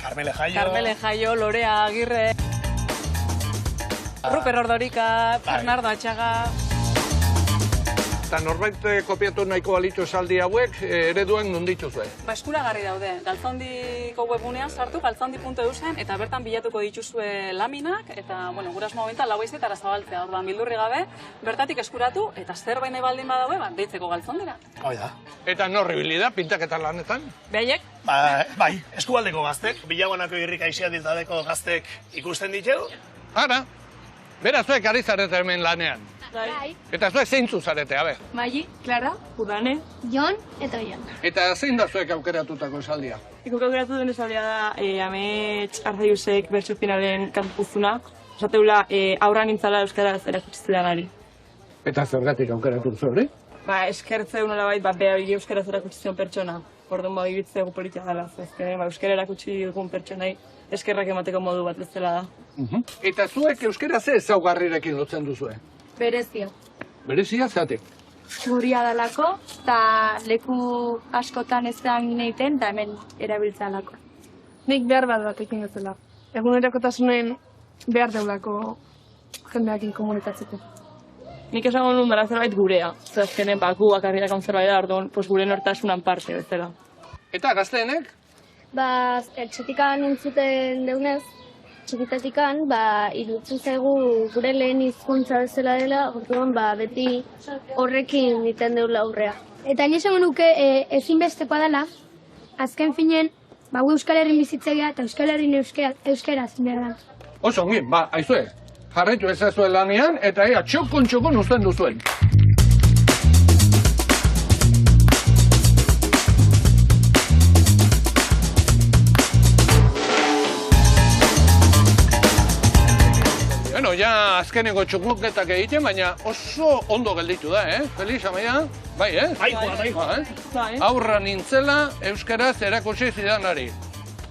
Carmele Jaio, Lorea Agirre, Ruper Ordorika, Bernardo Atxaga... Eta norbait kopiatu nahiko balitu esaldi hauek, ereduen nondituzue? Eskuragarri daude. Galtzondiko webgunean sartu, galtzondi.eusen, eta bertan bilatuko dituzue laminak, eta, gurasmo momentan lau iztetara zabaltzea, orduan bildurri gabe, bertatik eskuratu, eta zerbait nahi baldin badaue, deitzeko galtzondera. Hoi da. Eta norri bilida, pintaketan lanetan? Behaiek? Bai, eskualdeko gaztek, bilagonako irrika isiadildadeko gaztek ikusten ditu. Ara, Bera zuek ari zarete hemen lanean. Bai. Eta zuek zeintzu zarete, abe. Magi, Clara, Udane, Jon eta Oian. Eta zein da zuek aukeratutako esaldia? Ikuk aukeratu den esaldia da, Amets Arzaiusek bertso finalen kantuzuna. Esateula, aurra nintzala euskaraz erakutzizidanari. Eta zergatik aukeratu hori? Eskertze nola bait, beha euskaraz erakutzizion pertsona. Orduan iritze egu politia dela. Euskara erakutsi dugun pertsonai eskerrak emateko modu bat bezala da. Eta zuek euskara ze ezaugarrirekin lotzen duzue? Berezia. Berezia zeatik? Guria dalako, eta leku askotan ez da egiten, eta hemen erabiltzalako. Nik behar batekin dutela. Egunerakotasunen behar deulako jendeakin komunikatzeko. Nik esango nun dara zerbait gurea. Zazkenen gu bakarriak zerbait da, orduan gure nortasunan parte bezala. Eta gazteenek? Etxetikan entzuten deunez, txikitatikan, iruditzen zaigu gure lehen hizkuntza bezala dela, orduan beti horrekin egiten deula aurrea. Eta ni esango nuke ezinbestekoa dela, azken finen, gu Euskal Herrin bizitzea eta Euskal Herrin euskara behar da. Oso ongi, aizue, jarraitu ezazue lanean eta ea txokon uzten duzuen. Bueno, ja azkeneko txukluketak egiten, baina oso ondo gelditu da, Felix, Amaia? Bai, Bai. Aurra nintzela euskaraz erakutsi zidanari.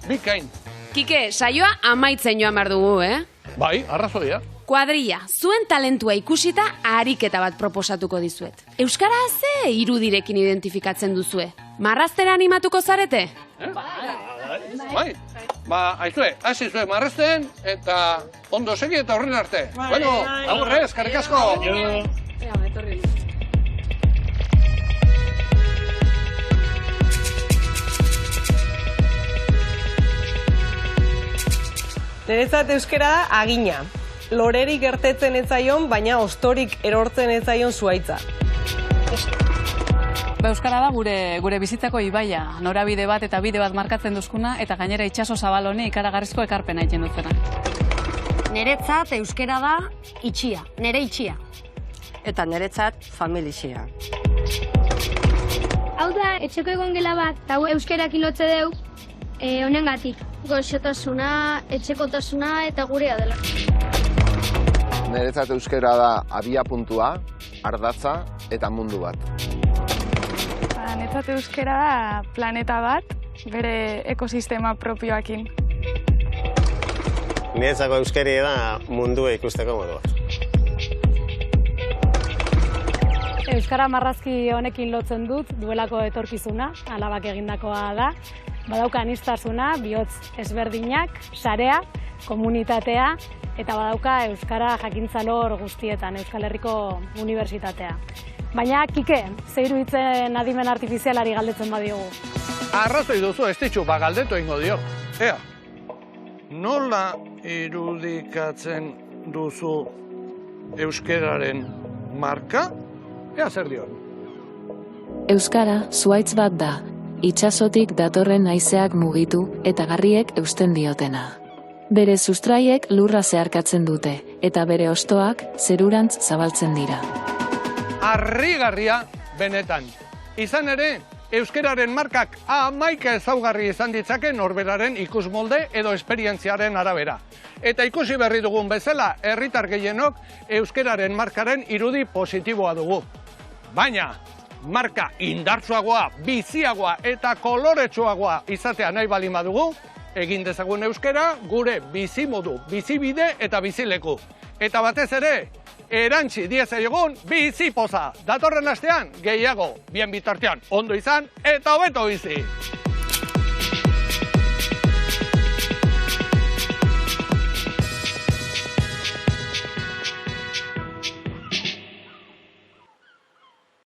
Bikain. Kike, saioa amaitzen joan behar dugu, Bai, arrazoia. Kuadrilla, zuen talentua ikusita ariketa bat proposatuko dizuet. Euskara ze irudirekin identifikatzen duzue? Marraztera animatuko zarete? Bai. Aizue, hasi zuek marrazten eta ondo segi eta horren arte. Bueno, aurre, eskerrik asko. Niretzat euskara da agina. Lorerik gertetzen ez zaion, baina ostorik erortzen ez zaion zuaitza. Euskara da gure bizitzako ibaia, norabide bat eta bide bat markatzen duzkuna, eta gainera itxaso zabal honi ikaragarrizko ekarpena egiten duzena. Niretzat euskara da itxia, nire itxia. Eta niretzat familixia. Hau da, etxeko egon gela bat, eta euskarakin lotze deu, honengatik. Goxotasuna, etxekotasuna eta gurea dela. Niretzat euskara da abia puntua, ardatza eta mundu bat. Niretzat euskara da planeta bat, bere ekosistema propioakin. Niretzako euskari da mundua ikusteko modua. Euskara marrazki honekin lotzen dut, duelako etorkizuna, alabak egindakoa da. Badauka aniztasuna, bihotz ezberdinak, sarea, komunitatea, eta badauka euskara jakintzalor guztietan, Euskal Herriko Unibertsitatea. Baina, Kike, ze iruditzen adimen artifizialari galdetzen badiogu? Arrazoi duzu, ez ditxu, galdetu egingo dio. Ea, nola irudikatzen duzu euskararen marka? Ea zer dion? Euskara zuhaitz bat da, itsasotik datorren haizeak mugitu eta garriek eusten diotena. Bere sustraiek lurra zeharkatzen dute, eta bere hostoak zerurantz zabaltzen dira. Harrigarria benetan. Izan ere, euskararen markak 11 ezaugarri izan ditzake norberaren ikusmolde edo esperientziaren arabera. Eta ikusi berri dugun bezala, herritar gehienok euskararen markaren irudi positiboa dugu. Baina, marka indartsuagoa, biziagoa eta koloretsuagoa izatea nahi baldin badugu, egin dezagun euskara gure bizimodu, bizibide eta bizileku. Eta batez ere, erantzi diezaiogun bizipoza. Datorren astean gehiago, bien bitartean ondo izan eta hobeto bizi.